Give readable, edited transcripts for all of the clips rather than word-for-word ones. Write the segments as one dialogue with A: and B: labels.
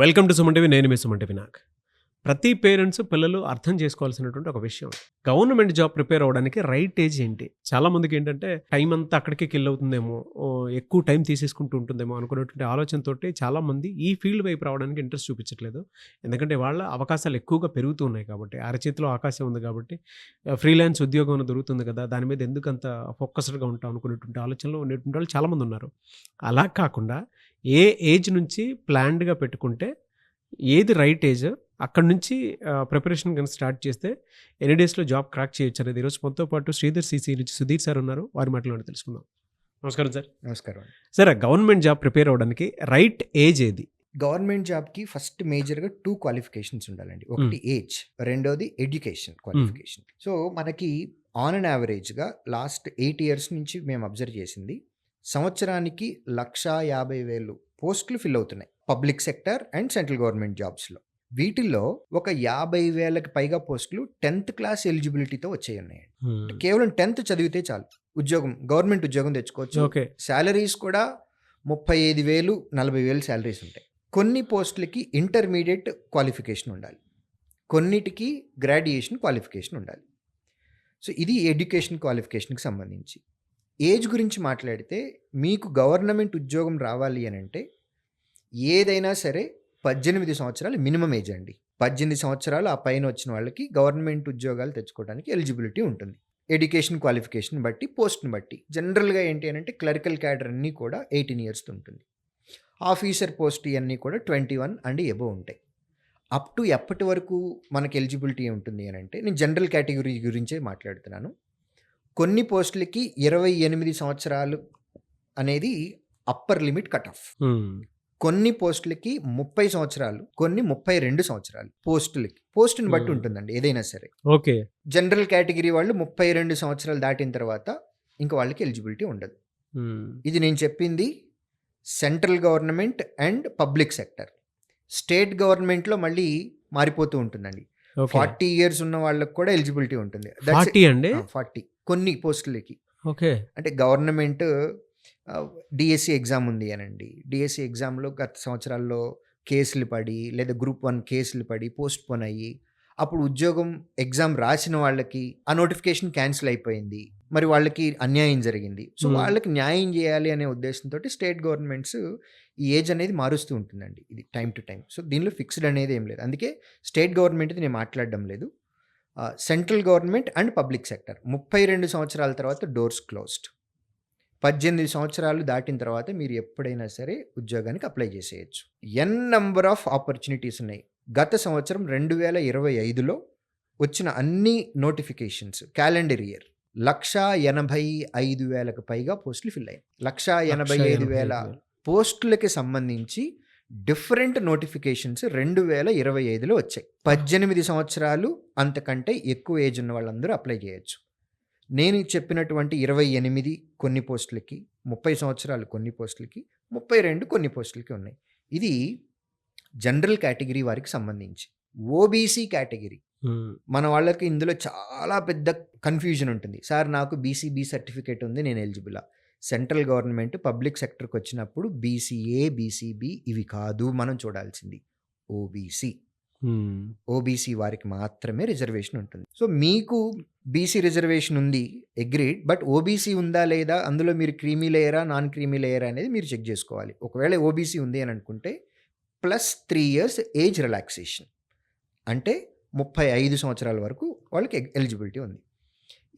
A: Welcome to Suman TV. నేను మీ Suman TV. నాకు ప్రతి పేరెంట్స్ పిల్లలు అర్థం చేసుకోవాల్సినటువంటి ఒక విషయం, గవర్నమెంట్ జాబ్ ప్రిపేర్ అవ్వడానికి రైట్ ఏజ్ ఏంటి? చాలా మందికి ఏంటంటే టైం అంతా అక్కడికే కిల్ అవుతుందేమో, ఎక్కువ టైం తీసేసుకుంటూ ఉంటుందేమో అనుకున్నటువంటి ఆలోచనతోటి చాలా మంది ఈ ఫీల్డ్ వైపు రావడానికి ఇంట్రెస్ట్ చూపించట్లేదు. ఎందుకంటే వాళ్ళ అవకాశాలు ఎక్కువగా పెరుగుతూ ఉన్నాయి కాబట్టి, అరచేతిలో ఆకాశం ఉంది కాబట్టి, ఫ్రీలాన్స్ ఉద్యోగం దొరుకుతుంది కదా, దాని మీద ఎందుకు అంత ఫోకస్డ్గా ఉంటాం అనుకునేటువంటి ఆలోచనలో ఉండేటువంటి వాళ్ళు చాలామంది ఉన్నారు. అలా కాకుండా ఏ ఏజ్ నుంచి ప్లాన్డ్గా పెట్టుకుంటే ఏది రైట్ ఏజ్, అక్కడి నుంచి ప్రిపరేషన్ కనుక స్టార్ట్ చేస్తే ఎన్ని డేస్లో జాబ్ క్రాక్ చేయొచ్చు అనేది ఈరోజు మనతో పాటు శ్రీధర్ సిసి నుంచి సుధీర్ సార్ ఉన్నారు. వారి మాటలు తెలుసుకుందాం. నమస్కారం సార్.
B: నమస్కారం.
A: సార్, గవర్నమెంట్ జాబ్ ప్రిపేర్ అవ్వడానికి రైట్ ఏజ్ ఏది?
B: గవర్నమెంట్ జాబ్కి ఫస్ట్ మేజర్గా 2 క్వాలిఫికేషన్స్ ఉండాలండి. ఒకటి ఏజ్, రెండోది ఎడ్యుకేషన్ క్వాలిఫికేషన్. సో మనకి ఆన్ అండ్ యావరేజ్గా లాస్ట్ 8 years నుంచి మేము అబ్జర్వ్ చేసింది, సంవత్సరానికి 150,000 పోస్టులు ఫిల్ అవుతున్నాయి public sector and central government జాబ్స్లో. వీటిల్లో ఒక 50,000కి పైగా పోస్టులు 10th క్లాస్ ఎలిజిబిలిటీతో వచ్చాయి ఉన్నాయండి. కేవలం 10th చదివితే చాలు ఉద్యోగం, గవర్నమెంట్ ఉద్యోగం తెచ్చుకోవచ్చు.
A: ఓకే.
B: శాలరీస్ కూడా 35,000, 40,000 శాలరీస్ ఉంటాయి. కొన్ని పోస్టులకి ఇంటర్మీడియట్ క్వాలిఫికేషన్ ఉండాలి, కొన్నిటికి గ్రాడ్యుయేషన్ క్వాలిఫికేషన్ ఉండాలి. సో ఇది ఎడ్యుకేషన్ క్వాలిఫికేషన్కి సంబంధించి. ఏజ్ గురించి మాట్లాడితే మీకు గవర్నమెంట్ ఉద్యోగం రావాలి అని అంటే ఏదైనా సరే 18 సంవత్సరాలు మినిమం ఏజ్ అండి. 18 సంవత్సరాలు ఆ పైన వచ్చిన వాళ్ళకి గవర్నమెంట్ ఉద్యోగాలు తెచ్చుకోవడానికి ఎలిజిబిలిటీ ఉంటుంది. ఎడ్యుకేషన్ క్వాలిఫికేషన్ బట్టి, పోస్ట్ని బట్టి. జనరల్గా ఏంటి అని అంటే క్లరికల్ క్యాడర్ అన్నీ కూడా 18 years ఉంటుంది. ఆఫీసర్ పోస్ట్ ఇవన్నీ కూడా 21 and above ఉంటాయి. అప్ టు ఎప్పటి వరకు మనకి ఎలిజిబిలిటీ ఉంటుంది అని అంటే, నేను జనరల్ కేటగిరీ గురించే మాట్లాడుతున్నాను. కొన్ని పోస్టులకి 28 సంవత్సరాలు అనేది అప్పర్ లిమిట్ కట్ ఆఫ్. కొన్ని పోస్టులకి 30 సంవత్సరాలు, కొన్ని 32 సంవత్సరాలు. పోస్టుని బట్టి ఉంటుందండి ఏదైనా సరే.
A: ఓకే.
B: జనరల్ కేటగిరీ వాళ్ళు 32 సంవత్సరాలు దాటిన తర్వాత ఇంకా వాళ్ళకి ఎలిజిబిలిటీ ఉండదు. ఇది నేను చెప్పింది central government and public sector. State గవర్నమెంట్లో మళ్ళీ మారిపోతూ ఉంటుందండి. 40 years ఉన్న వాళ్ళకి కూడా ఎలిజిబిలిటీ ఉంటుంది. 40 కొన్ని పోస్టులకి.
A: ఓకే.
B: అంటే గవర్నమెంట్ డిఎస్సి ఎగ్జామ్ ఉంది అనండి, డిఎస్సి ఎగ్జామ్లో గత సంవత్సరాల్లో కేసులు పడి లేదా గ్రూప్ 1 కేసులు పడి పోస్ట్ పోన్ అయ్యి, అప్పుడు ఉద్యోగం ఎగ్జామ్ రాసిన వాళ్ళకి ఆ నోటిఫికేషన్ క్యాన్సిల్ అయిపోయింది, మరి వాళ్ళకి అన్యాయం జరిగింది. సో వాళ్ళకి న్యాయం చేయాలి అనే ఉద్దేశంతో స్టేట్ గవర్నమెంట్స్ ఈ ఏజ్ అనేది మారుస్తూ ఉంటుందండి, ఇది టైం టు టైం. సో దీనిలో ఫిక్స్డ్ అనేది ఏం లేదు. అందుకే స్టేట్ గవర్నమెంట్ది నేను మాట్లాడడం లేదు. Central government and public sector 32 సంవత్సరాల తర్వాత డోర్స్ క్లోజ్డ్. 18 సంవత్సరాలు దాటిన తర్వాత మీరు ఎప్పుడైనా సరే ఉద్యోగానికి అప్లై చేసేయచ్చు. నెంబర్ ఆఫ్ ఆపర్చునిటీస్ ఉన్నాయి. గత సంవత్సరం 2025లో వచ్చిన అన్ని నోటిఫికేషన్స్ క్యాలెండర్ ఇయర్ 185,000కు పైగా పోస్టులు ఫిల్ అయ్యాయి. 185,000 పోస్టులకి సంబంధించి డిఫరెంట్ నోటిఫికేషన్స్ 2025లో వచ్చాయి. 18 సంవత్సరాలు అంతకంటే ఎక్కువ ఏజ్ ఉన్న వాళ్ళందరూ అప్లై చేయొచ్చు. నేను చెప్పినటువంటి 28 కొన్ని పోస్టులకి, 30 సంవత్సరాలు కొన్ని పోస్టులకి, 32 కొన్ని పోస్టులకి ఉన్నాయి. ఇది జనరల్ కేటగిరీ వారికి సంబంధించి. ఓబీసీ కేటగిరీ మన వాళ్ళకి ఇందులో చాలా పెద్ద కన్ఫ్యూజన్ ఉంటుంది. సార్ నాకు బీసీబీ సర్టిఫికేట్ ఉంది, నేను ఎలిజిబులా? సెంట్రల్ గవర్నమెంట్ పబ్లిక్ సెక్టర్కి వచ్చినప్పుడు బీసీఏ, బీసీబీ ఇవి కాదు మనం చూడాల్సింది, ఓబీసీ. ఓబీసీ వారికి మాత్రమే రిజర్వేషన్ ఉంటుంది. సో మీకు బీసీ రిజర్వేషన్ ఉంది, అగ్రీడ్, బట్ ఓబీసీ ఉందా లేదా, అందులో మీరు క్రీమీ లేయరా నాన్ క్రీమీ లేయరా అనేది మీరు చెక్ చేసుకోవాలి. ఒకవేళ ఓబీసీ ఉంది అని అనుకుంటే ప్లస్ 3 years ఏజ్ రిలాక్సేషన్, అంటే 35 సంవత్సరాల వరకు వాళ్ళకి ఎలిజిబిలిటీ ఉంది.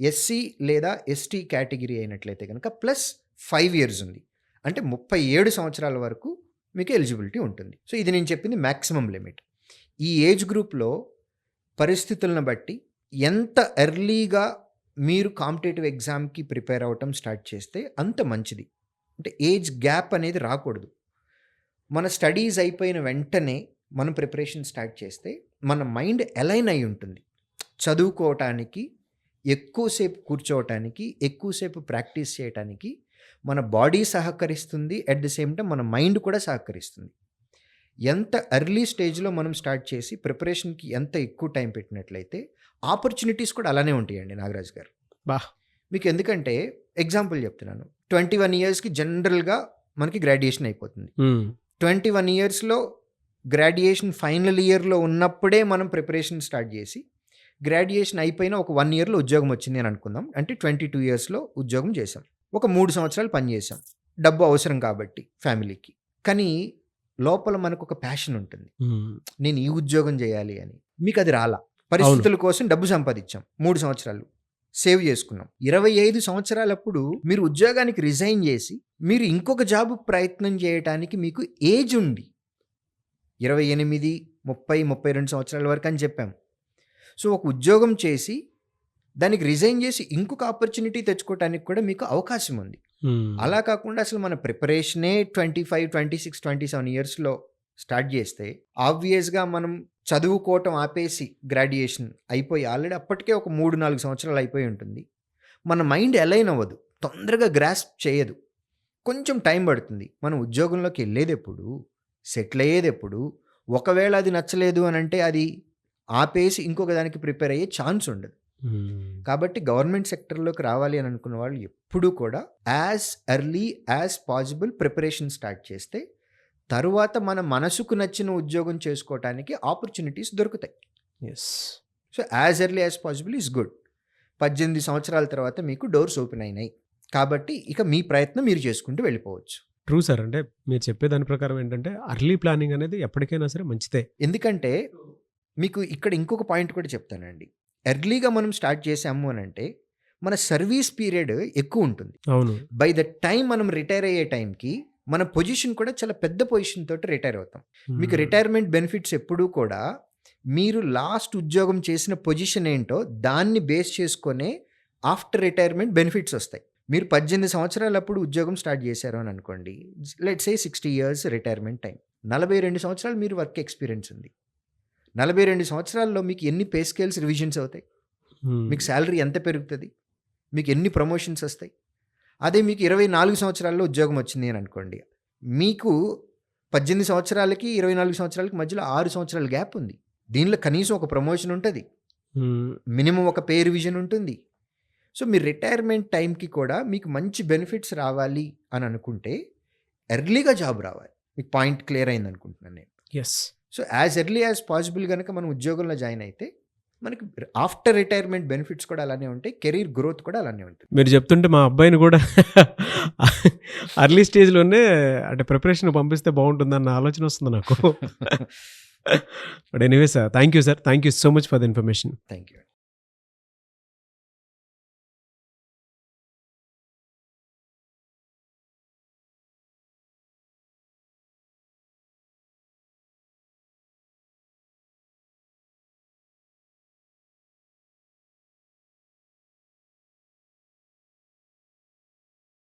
B: ఎస్సీ లేదా ఎస్టీ కేటగిరీ అయినట్లయితే కనుక ప్లస్ 5 years ఉంది, అంటే 37 సంవత్సరాల వరకు మీకు ఎలిజిబిలిటీ ఉంటుంది. సో ఇది నేను చెప్పింది మ్యాక్సిమం లిమిట్. ఈ ఏజ్ గ్రూప్లో పరిస్థితులను బట్టి ఎంత ఎర్లీగా మీరు కాంపిటేటివ్ ఎగ్జామ్కి ప్రిపేర్ అవ్వటం స్టార్ట్ చేస్తే అంత మంచిది. అంటే ఏజ్ గ్యాప్ అనేది రాకూడదు. మన స్టడీస్ అయిపోయిన వెంటనే మనం ప్రిపరేషన్ స్టార్ట్ చేస్తే మన మైండ్ అలైన్ అయి ఉంటుంది. చదువుకోవటానికి, ఎక్కువసేపు కూర్చోవటానికి, ఎక్కువసేపు ప్రాక్టీస్ చేయటానికి మన బాడీ సహకరిస్తుంది, అట్ ది సేమ్ టైం మన మైండ్ కూడా సహకరిస్తుంది. ఎంత ఎర్లీ స్టేజ్లో మనం స్టార్ట్ చేసి ప్రిపరేషన్కి ఎంత ఎక్కువ టైం పెట్టినట్లయితే ఆపర్చునిటీస్ కూడా అలానే ఉంటాయండి నాగరాజ్ గారు. మీకు ఎందుకంటే ఎగ్జాంపుల్ చెప్తున్నాను, 21 yearsకి జనరల్గా మనకి గ్రాడ్యుయేషన్ అయిపోతుంది. 21 yearsలో గ్రాడ్యుయేషన్ ఫైనల్ ఇయర్లో ఉన్నప్పుడే మనం ప్రిపరేషన్ స్టార్ట్ చేసి గ్రాడ్యుయేషన్ అయిపోయిన ఒక 1 ఇయర్లో ఉద్యోగం వచ్చింది అని అనుకుందాం. అంటే 22 ఇయర్స్లో ఉద్యోగం చేసాం. ఒక 3 సంవత్సరాలు పనిచేసాం. డబ్బు అవసరం కాబట్టి ఫ్యామిలీకి. కానీ లోపల మనకు ఒక ప్యాషన్ ఉంటుంది. నేను ఈ ఉద్యోగం చేయాలి అని. మీకు అది రాలా. పరిస్థితుల కోసం డబ్బు సంపాదించాం. 3 సంవత్సరాలు సేవ్ చేసుకున్నాం. 25 సంవత్సరాలప్పుడు మీరు ఉద్యోగానికి రిజైన్ చేసి మీరు ఇంకొక జాబ్ ప్రయత్నం చేయడానికి మీకు ఏజ్ ఉంది. 28, 30, 32 సంవత్సరాల వరకు అని చెప్పాం. సో ఒక ఉద్యోగం చేసి దానికి రిజైన్ చేసి ఇంకొక ఆపర్చునిటీ తెచ్చుకోవడానికి కూడా మీకు అవకాశం ఉంది. అలా కాకుండా అసలు మన ప్రిపరేషనే 25, 26, 27 ఇయర్స్లో స్టార్ట్ చేస్తే ఆబ్వియస్గా మనం చదువుకోవటం ఆపేసి గ్రాడ్యుయేషన్ అయిపోయి ఆల్రెడీ అప్పటికే ఒక 3-4 సంవత్సరాలు అయిపోయి ఉంటుంది. మన మైండ్ అలైన్ అవ్వదు, తొందరగా గ్రాస్ప్ చేయదు, కొంచెం టైం పడుతుంది. మనం ఉద్యోగంలోకి వెళ్ళేది ఎప్పుడు, సెటిల్ అయ్యేది ఎప్పుడు, ఒకవేళ అది నచ్చలేదు అని అంటే అది ఆపేసి ఇంకొక దానికి ప్రిపేర్ అయ్యే ఛాన్స్ ఉండదు. కాబట్టి గవర్నమెంట్ సెక్టర్లోకి రావాలి అని అనుకున్న వాళ్ళు ఎప్పుడూ కూడా as early as possible preparation start చేస్తే తరువాత మన మనసుకు నచ్చిన ఉద్యోగం చేసుకోవటానికి ఆపర్చునిటీస్ దొరుకుతాయి. So as early as possible is good. 18 సంవత్సరాల తర్వాత మీకు డోర్స్ ఓపెన్ అయినాయి కాబట్టి ఇక మీ ప్రయత్నం మీరు చేసుకుంటూ వెళ్ళిపోవచ్చు.
A: True sir. అంటే మీరు చెప్పే దాని ప్రకారం ఏంటంటే అర్లీ ప్లానింగ్ అనేది ఎప్పటికైనా సరే మంచిదే.
B: ఎందుకంటే మీకు ఇక్కడ ఇంకొక పాయింట్ కూడా చెప్తానండి. ఎర్లీగా మనం స్టార్ట్ చేసాము అని అంటే మన సర్వీస్ పీరియడ్ ఎక్కువ ఉంటుంది.
A: అవును.
B: బై ద టైం మనం రిటైర్ అయ్యే టైంకి మన పొజిషన్ కూడా చాలా పెద్ద పొజిషన్ తోటి రిటైర్ అవుతాం. మీకు రిటైర్మెంట్ బెనిఫిట్స్ ఎప్పుడూ కూడా మీరు లాస్ట్ ఉద్యోగం చేసిన పొజిషన్ ఏంటో దాన్ని బేస్ చేసుకొనే ఆఫ్టర్ రిటైర్మెంట్ బెనిఫిట్స్ వస్తాయి. మీరు 18 సంవత్సరాలప్పుడు ఉద్యోగం స్టార్ట్ చేశారు అని అనుకోండి, let's say 60 years retirement time. 42 సంవత్సరాలు మీరు వర్క్ ఎక్స్పీరియన్స్ ఉంది. 42 సంవత్సరాల్లో మీకు ఎన్ని పే స్కేల్స్ రివిజన్స్ అవుతాయి, మీకు శాలరీ ఎంత పెరుగుతుంది, మీకు ఎన్ని ప్రమోషన్స్ వస్తాయి. అదే మీకు 24 సంవత్సరాల్లో ఉద్యోగం వచ్చింది అని అనుకోండి, మీకు 18 సంవత్సరాలకి 24 సంవత్సరాలకి మధ్యలో 6 సంవత్సరాల గ్యాప్ ఉంది. దీనిలో కనీసం ఒక ప్రమోషన్ ఉంటుంది, మినిమం ఒక పే రివిజన్ ఉంటుంది. సో మీ రిటైర్మెంట్ టైంకి కూడా మీకు మంచి బెనిఫిట్స్ రావాలి అని అనుకుంటే ఎర్లీగా జాబ్ రావాలి. మీకు పాయింట్ క్లియర్ అయింది అనుకుంటున్నాను నేను.
A: Yes.
B: So as early as possible కనుక మనం ఉద్యోగంలో జాయిన్ అయితే మనకి ఆఫ్టర్ రిటైర్మెంట్ బెనిఫిట్స్ కూడా అలానే ఉంటాయి, కెరీర్ గ్రోత్ కూడా అలానే ఉంటుంది.
A: మీరు చెప్తుంటే మా అబ్బాయిని కూడా అర్లీ స్టేజ్లోనే అంటే ప్రిపరేషన్ పంపిస్తే బాగుంటుందన్న ఆలోచన వస్తుంది నాకు. But anyway sir, thank you sir, thank you so much for the information.
B: Thank you.